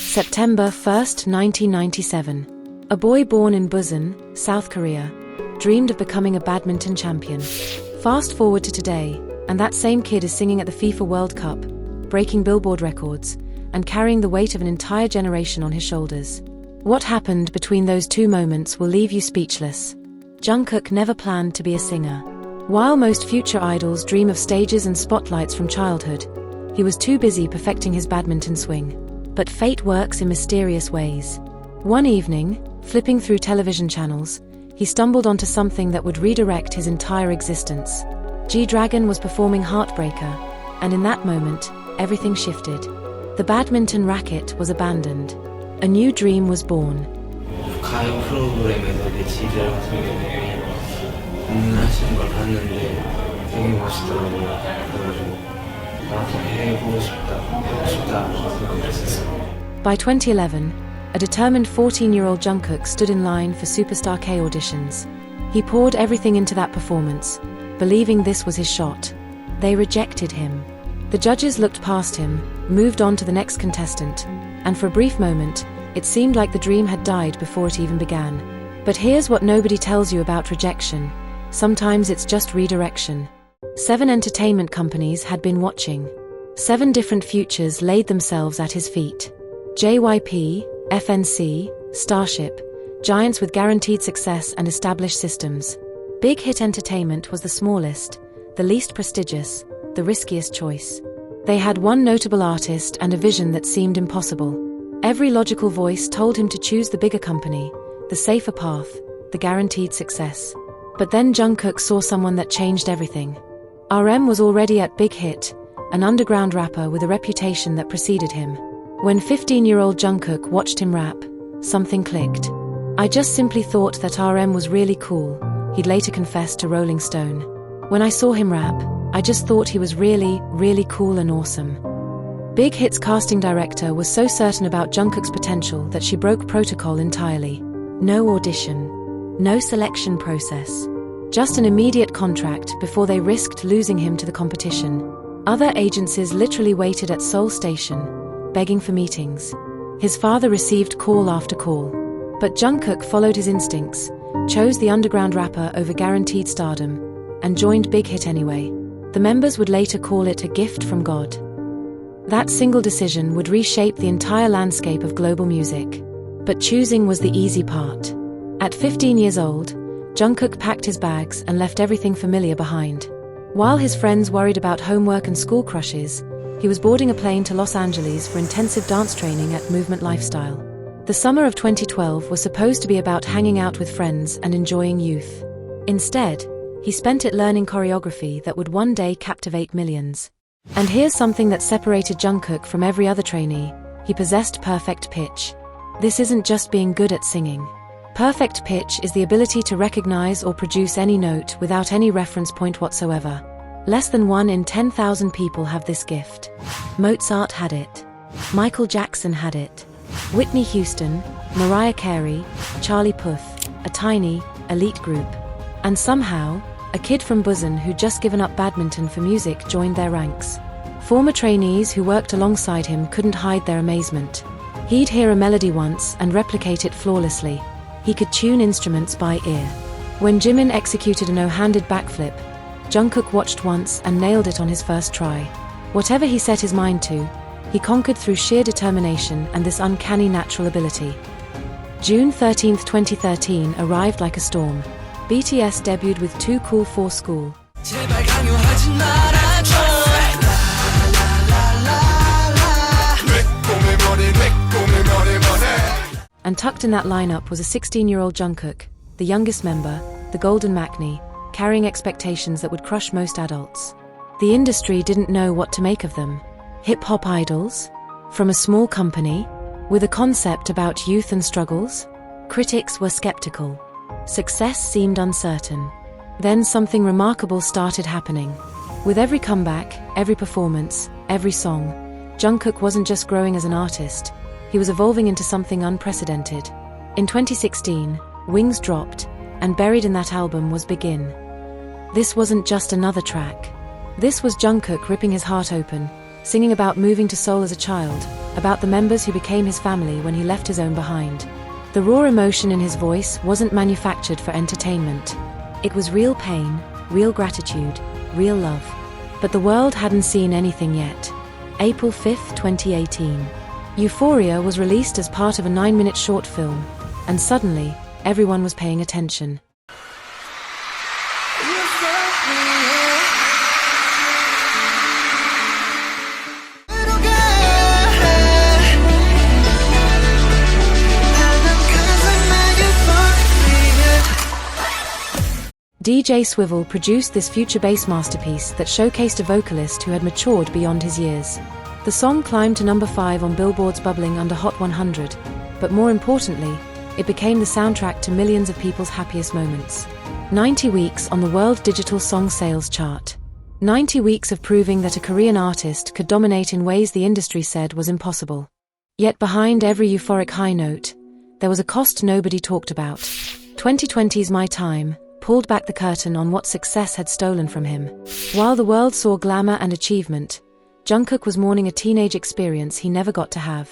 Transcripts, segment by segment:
September 1st, 1997. A boy born in Busan, South Korea, dreamed of becoming a badminton champion. Fast forward to today, and that same kid is singing at the FIFA World Cup, breaking Billboard records, and carrying the weight of an entire generation on his shoulders. What happened between those two moments will leave you speechless. Jungkook never planned to be a singer. While most future idols dream of stages and spotlights from childhood, he was too busy perfecting his badminton swing. But fate works in mysterious ways. One evening, flipping through television channels, he stumbled onto something that would redirect his entire existence. G-Dragon was performing Heartbreaker, and in that moment, everything shifted. The badminton racket was abandoned. A new dream was born. 가요 프로그램에서 내 지휘자 같은 경우에 하시는 걸 봤는데 되게 멋있더라고요. 그래가지고 나도 해보고 싶다고 생각했었어요. By 2011, a determined 14-year-old Jungkook stood in line for Superstar K auditions. He poured everything into that performance, believing this was his shot. They rejected him. The judges looked past him, moved on to the next contestant, and for a brief moment, it seemed like the dream had died before it even began. But here's what nobody tells you about rejection. Sometimes it's just redirection. 7 entertainment companies had been watching. 7 different futures laid themselves at his feet. JYP, FNC, Starship, giants with guaranteed success and established systems. Big Hit Entertainment was the smallest, the least prestigious, the riskiest choice. They had one notable artist and a vision that seemed impossible. Every logical voice told him to choose the bigger company, the safer path, the guaranteed success. But then Jungkook saw someone that changed everything. RM was already at Big Hit, an underground rapper with a reputation that preceded him. When 15-year-old Jungkook watched him rap, something clicked. "I just simply thought that RM was really cool," he'd later confessed to Rolling Stone. "When I saw him rap, I just thought he was really, really cool and awesome." Big Hit's casting director was so certain about Jungkook's potential that she broke protocol entirely. No audition. No selection process. Just an immediate contract before they risked losing him to the competition. Other agencies literally waited at Seoul Station, begging for meetings. His father received call after call. But Jungkook followed his instincts, chose the underground rapper over guaranteed stardom, and joined Big Hit anyway. The members would later call it a gift from God. That single decision would reshape the entire landscape of global music. But choosing was the easy part. At 15 years old, Jungkook packed his bags and left everything familiar behind. While his friends worried about homework and school crushes, he was boarding a plane to Los Angeles for intensive dance training at Movement Lifestyle. The summer of 2012 was supposed to be about hanging out with friends and enjoying youth. Instead, he spent it learning choreography that would one day captivate millions. And here's something that separated Jungkook from every other trainee: he possessed perfect pitch. This isn't just being good at singing. Perfect pitch is the ability to recognize or produce any note without any reference point whatsoever. Less than 1 in 10,000 people have this gift. Mozart had it. Michael Jackson had it. Whitney Houston, Mariah Carey, Charlie Puth, a tiny, elite group. And somehow, a kid from Busan who'd just given up badminton for music joined their ranks. Former trainees who worked alongside him couldn't hide their amazement. He'd hear a melody once and replicate it flawlessly. He could tune instruments by ear. When Jimin executed a no-handed backflip, Jungkook watched once and nailed it on his first try. Whatever he set his mind to, he conquered through sheer determination and this uncanny natural ability. June 13, 2013 arrived like a storm. BTS debuted with Too Cool for School. And tucked in that lineup was a 16-year-old Jungkook, the youngest member, the Golden Maknae, carrying expectations that would crush most adults. The industry didn't know what to make of them. Hip-hop idols? From a small company? With a concept about youth and struggles? Critics were skeptical. Success seemed uncertain. Then something remarkable started happening. With every comeback, every performance, every song, Jungkook wasn't just growing as an artist, he was evolving into something unprecedented. In 2016, Wings dropped, and buried in that album was Begin. This wasn't just another track. This was Jungkook ripping his heart open, singing about moving to Seoul as a child, about the members who became his family when he left his own behind. The raw emotion in his voice wasn't manufactured for entertainment. It was real pain, real gratitude, real love. But the world hadn't seen anything yet. April 5, 2018. Euphoria was released as part of a 9-minute short film, and suddenly, everyone was paying attention. DJ Swivel produced this future bass masterpiece that showcased a vocalist who had matured beyond his years. The song climbed to number 5 on Billboard's Bubbling Under Hot 100, but more importantly, it became the soundtrack to millions of people's happiest moments. 90 weeks on the World Digital Song Sales Chart. 90 weeks of proving that a Korean artist could dominate in ways the industry said was impossible. Yet behind every euphoric high note, there was a cost nobody talked about. 2020's My Time pulled back the curtain on what success had stolen from him. While the world saw glamour and achievement, Jungkook was mourning a teenage experience he never got to have.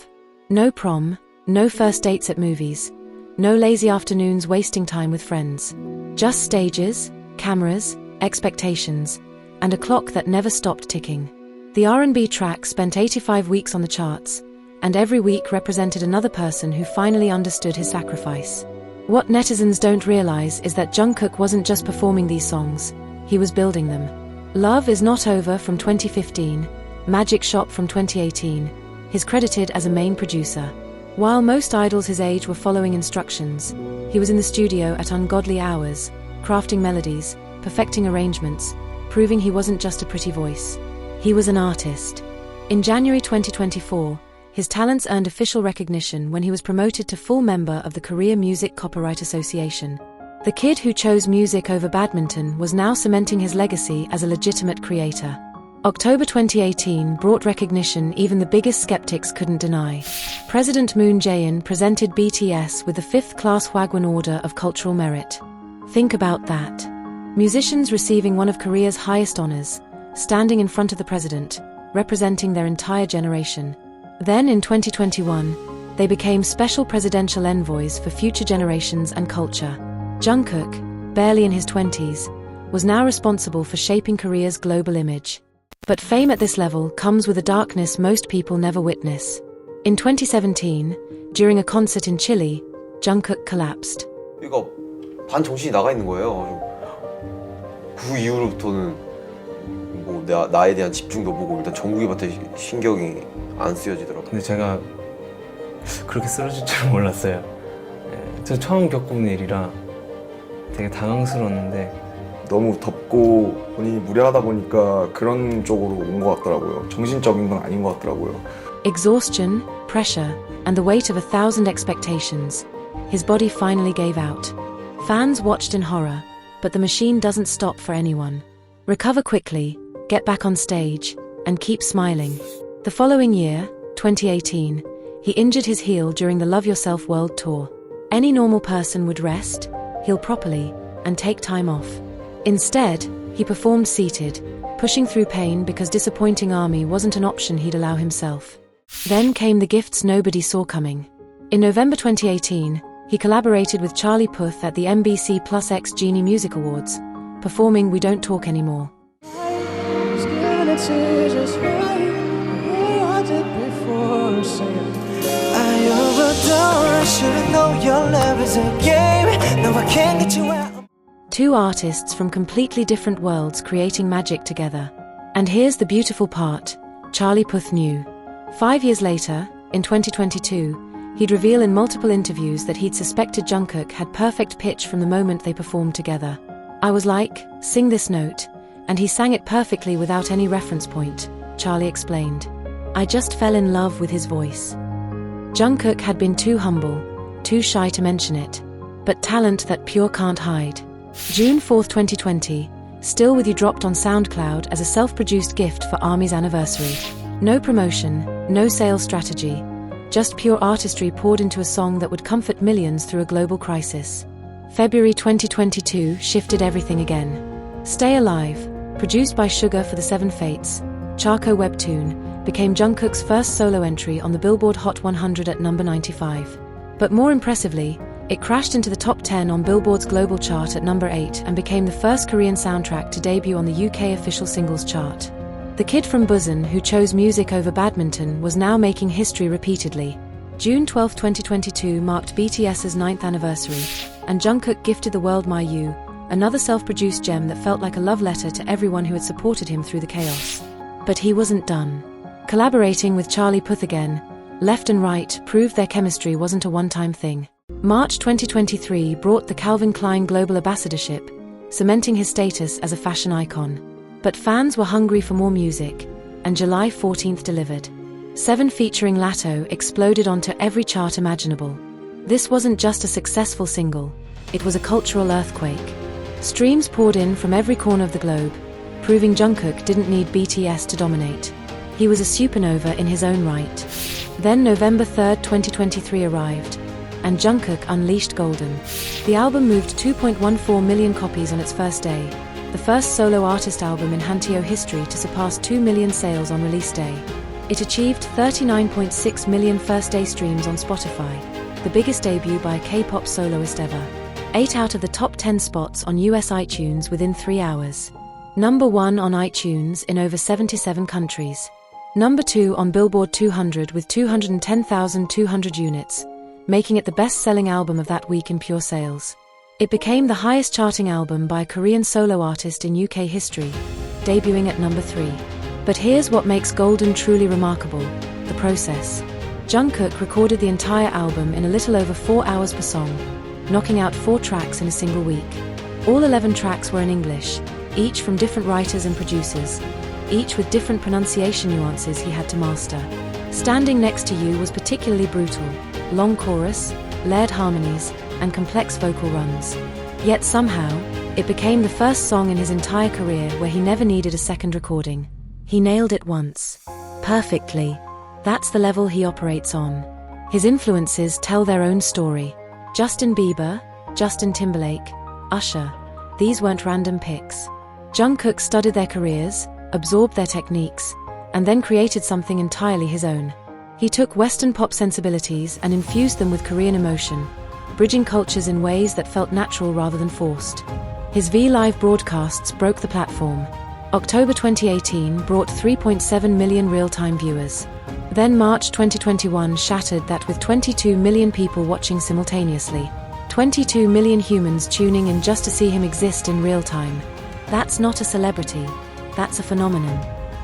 No prom, no first dates at movies, no lazy afternoons wasting time with friends. Just stages, cameras, expectations, and a clock that never stopped ticking. The R&B track spent 85 weeks on the charts, and every week represented another person who finally understood his sacrifice. What netizens don't realize is that Jungkook wasn't just performing these songs, he was building them. Love Is Not Over from 2015, Magic Shop from 2018, he's credited as a main producer. While most idols his age were following instructions, he was in the studio at ungodly hours, crafting melodies, perfecting arrangements, proving he wasn't just a pretty voice. He was an artist. In January 2024, his talents earned official recognition when he was promoted to full member of the Korea Music Copyright Association. The kid who chose music over badminton was now cementing his legacy as a legitimate creator. October 2018 brought recognition even the biggest skeptics couldn't deny. President Moon Jae-in presented BTS with the 5th class Hwagwon Order of Cultural Merit. Think about that. Musicians receiving one of Korea's highest honors, standing in front of the president, representing their entire generation. Then in 2021, they became special presidential envoys for future generations and culture. Jungkook, barely in his 20s, was now responsible for shaping Korea's global image. But fame at this level comes with a darkness most people never witness. In 2017, during a concert in Chile, Jungkook collapsed. 이거 반 정신이 나가 있는 거예요. 그 이후로부터는 뭐 나에 대한 집중도 보고 일단 정국이한테 신경이 안 쓰여지더라고요. 근데 제가 그렇게 쓰러질 줄은 몰랐어요. 저 처음 겪어본 일이라 되게 당황스러웠는데 너무 덥고 본인이 무례하다 보니까 그런 쪽으로 온 것 같더라고요. 정신적인 건 아닌 것 같더라고요. Exhaustion, pressure, and the weight of 1,000 expectations. His body finally gave out. Fans watched in horror, but the machine doesn't stop for anyone. Recover quickly, get back on stage, and keep smiling. The following year, 2018, he injured his heel during the Love Yourself World Tour. Any normal person would rest, heal properly, and take time off. Instead, he performed seated, pushing through pain because disappointing ARMY wasn't an option he'd allow himself. Then came the gifts nobody saw coming. In November 2018, he collaborated with Charlie Puth at the MBC Plus X Genie Music Awards, performing We Don't Talk Anymore. Two artists from completely different worlds creating magic together. And here's the beautiful part, Charlie Puth knew. 5 years later, in 2022, he'd reveal in multiple interviews that he'd suspected Jungkook had perfect pitch from the moment they performed together. I was like, sing this note, and he sang it perfectly without any reference point, Charlie explained. I just fell in love with his voice. Jungkook had been too humble, too shy to mention it. But talent that pure can't hide. June 4, 2020, Still With You dropped on SoundCloud as a self-produced gift for ARMY's anniversary. No promotion, no sales strategy, just pure artistry poured into a song that would comfort millions through a global crisis. February 2022 shifted everything again. Stay Alive, produced by Sugar for the Seven Fates, Charco webtoon, became Jungkook's first solo entry on the Billboard Hot 100 at number 95. But more impressively, it crashed into the top 10 on Billboard's global chart at number 8 and became the first Korean soundtrack to debut on the UK official singles chart. The kid from Busan who chose music over badminton was now making history repeatedly. June 12, 2022 marked BTS's 9th anniversary, and Jungkook gifted the world My You, another self-produced gem that felt like a love letter to everyone who had supported him through the chaos. But he wasn't done. Collaborating with Charlie Puth again, Left and Right proved their chemistry wasn't a one-time thing. March 2023 brought the Calvin Klein global ambassadorship, cementing his status as a fashion icon. But fans were hungry for more music, and July 14th delivered. 7 featuring Lato exploded onto every chart imaginable. This wasn't just a successful single, it was a cultural earthquake. Streams poured in from every corner of the globe, proving Jungkook didn't need BTS to dominate. He was a supernova in his own right. Then November 3, 2023 arrived, and Jungkook unleashed Golden. The album moved 2.14 million copies on its first day, the first solo artist album in Hanteo history to surpass 2 million sales on release day. It achieved 39.6 million first-day streams on Spotify, the biggest debut by a K-pop soloist ever. 8 out of the top 10 spots on US iTunes within 3 hours. Number 1 on iTunes in over 77 countries. Number 2 on Billboard 200 with 210,200 units, making it the best-selling album of that week in pure sales. It became the highest-charting album by a Korean solo artist in UK history, debuting at number 3. But here's what makes Golden truly remarkable: the process. Jungkook recorded the entire album in a little over 4 hours per song, knocking out 4 tracks in a single week. All 11 tracks were in English, each from different writers and producers, each with different pronunciation nuances he had to master. Standing Next to You was particularly brutal: long chorus, layered harmonies, and complex vocal runs. Yet somehow, it became the first song in his entire career where he never needed a second recording. He nailed it once. Perfectly. That's the level he operates on. His influences tell their own story. Justin Bieber, Justin Timberlake, Usher. These weren't random picks. Jungkook studied their careers, absorbed their techniques, and then created something entirely his own. He took Western pop sensibilities and infused them with Korean emotion, bridging cultures in ways that felt natural rather than forced. His V-Live broadcasts broke the platform. October 2018 brought 3.7 million real-time viewers. Then March 2021 shattered that with 22 million people watching simultaneously. 22 million humans tuning in just to see him exist in real time. That's not a celebrity, that's a phenomenon.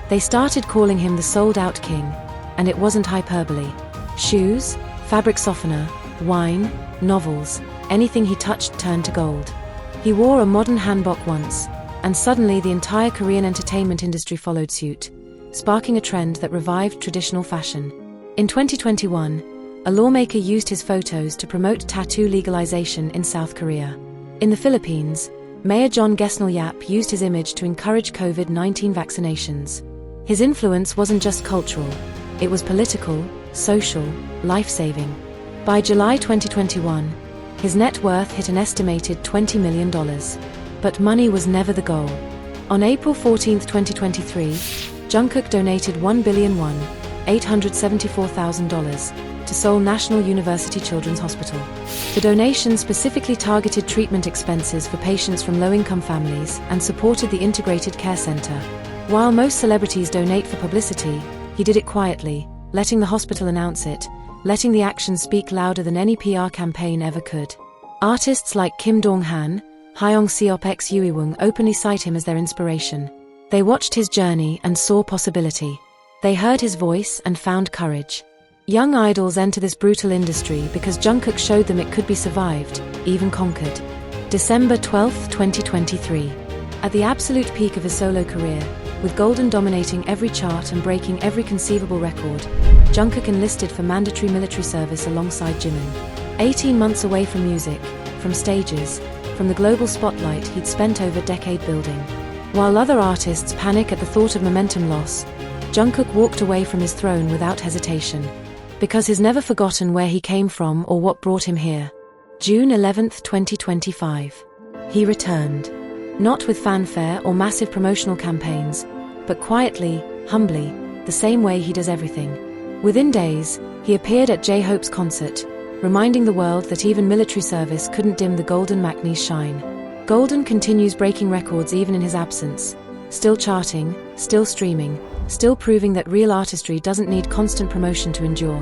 They started calling him the sold-out king, and it wasn't hyperbole. Shoes, fabric softener, wine, novels, anything he touched turned to gold. He wore a modern hanbok once, and suddenly the entire Korean entertainment industry followed suit, sparking a trend that revived traditional fashion. In 2021, a lawmaker used his photos to promote tattoo legalization in South Korea. In the Philippines, Mayor John Gesnel Yap used his image to encourage COVID-19 vaccinations. His influence wasn't just cultural, it was political, social, life-saving. By July 2021, his net worth hit an estimated $20 million. But money was never the goal. On April 14, 2023, Jungkook donated $1,874,000 to Seoul National University Children's Hospital. The donation specifically targeted treatment expenses for patients from low-income families and supported the Integrated Care Center. While most celebrities donate for publicity, he did it quietly, letting the hospital announce it, letting the action speak louder than any PR campaign ever could. Artists like Kim Dong-han, Hyung Seop x Uiwung openly cite him as their inspiration. They watched his journey and saw possibility. They heard his voice and found courage. Young idols enter this brutal industry because Jungkook showed them it could be survived, even conquered. December 12, 2023. At the absolute peak of his solo career, with Golden dominating every chart and breaking every conceivable record, Jungkook enlisted for mandatory military service alongside Jimin. 18 months away from music, from stages, from the global spotlight he'd spent over a decade building. While other artists panic at the thought of momentum loss, Jungkook walked away from his throne without hesitation. Because he's never forgotten where he came from or what brought him here. June 11, 2025. He returned. Not with fanfare or massive promotional campaigns, but quietly, humbly, the same way he does everything. Within days, he appeared at J-Hope's concert, reminding the world that even military service couldn't dim the Golden Maknae's shine. Golden continues breaking records even in his absence, still charting, still streaming, still proving that real artistry doesn't need constant promotion to endure.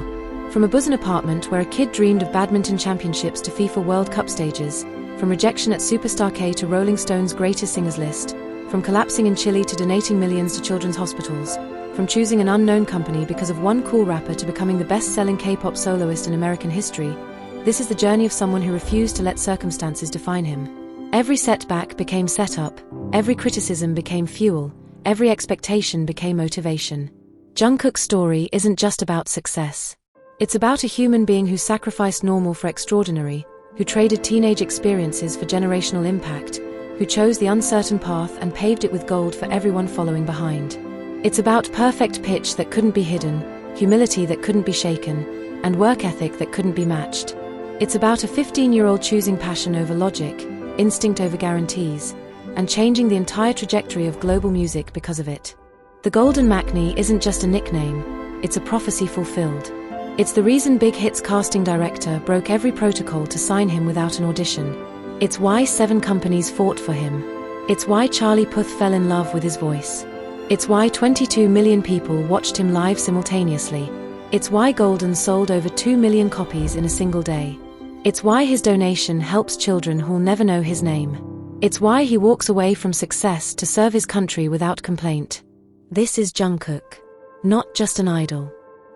From a Busan apartment where a kid dreamed of badminton championships to FIFA World Cup stages, from rejection at Superstar K to Rolling Stone's greatest singers list, from collapsing in Chile to donating millions to children's hospitals, from choosing an unknown company because of one cool rapper to becoming the best-selling K-pop soloist in American history, this is the journey of someone who refused to let circumstances define him. Every setback became setup, every criticism became fuel, every expectation became motivation. Jungkook's story isn't just about success. It's about a human being who sacrificed normal for extraordinary, who traded teenage experiences for generational impact, who chose the uncertain path and paved it with gold for everyone following behind. It's about perfect pitch that couldn't be hidden, humility that couldn't be shaken, and work ethic that couldn't be matched. It's about a 15-year-old choosing passion over logic, instinct over guarantees, and changing the entire trajectory of global music because of it. The Golden Maknae isn't just a nickname, it's a prophecy fulfilled. It's the reason Big Hit's casting director broke every protocol to sign him without an audition. It's why 7 companies fought for him. It's why Charlie Puth fell in love with his voice. It's why 22 million people watched him live simultaneously. It's why Golden sold over 2 million copies in a single day. It's why his donation helps children who'll never know his name. It's why he walks away from success to serve his country without complaint. This is Jungkook. Not just an idol.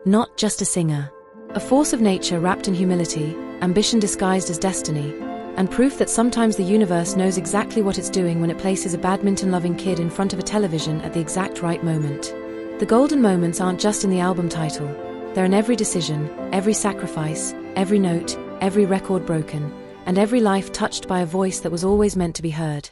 Not just a singer. A force of nature wrapped in humility, ambition disguised as destiny, and proof that sometimes the universe knows exactly what it's doing when it places a badminton-loving kid in front of a television at the exact right moment. The golden moments aren't just in the album title. They're in every decision, every sacrifice, every note, every record broken, and every life touched by a voice that was always meant to be heard.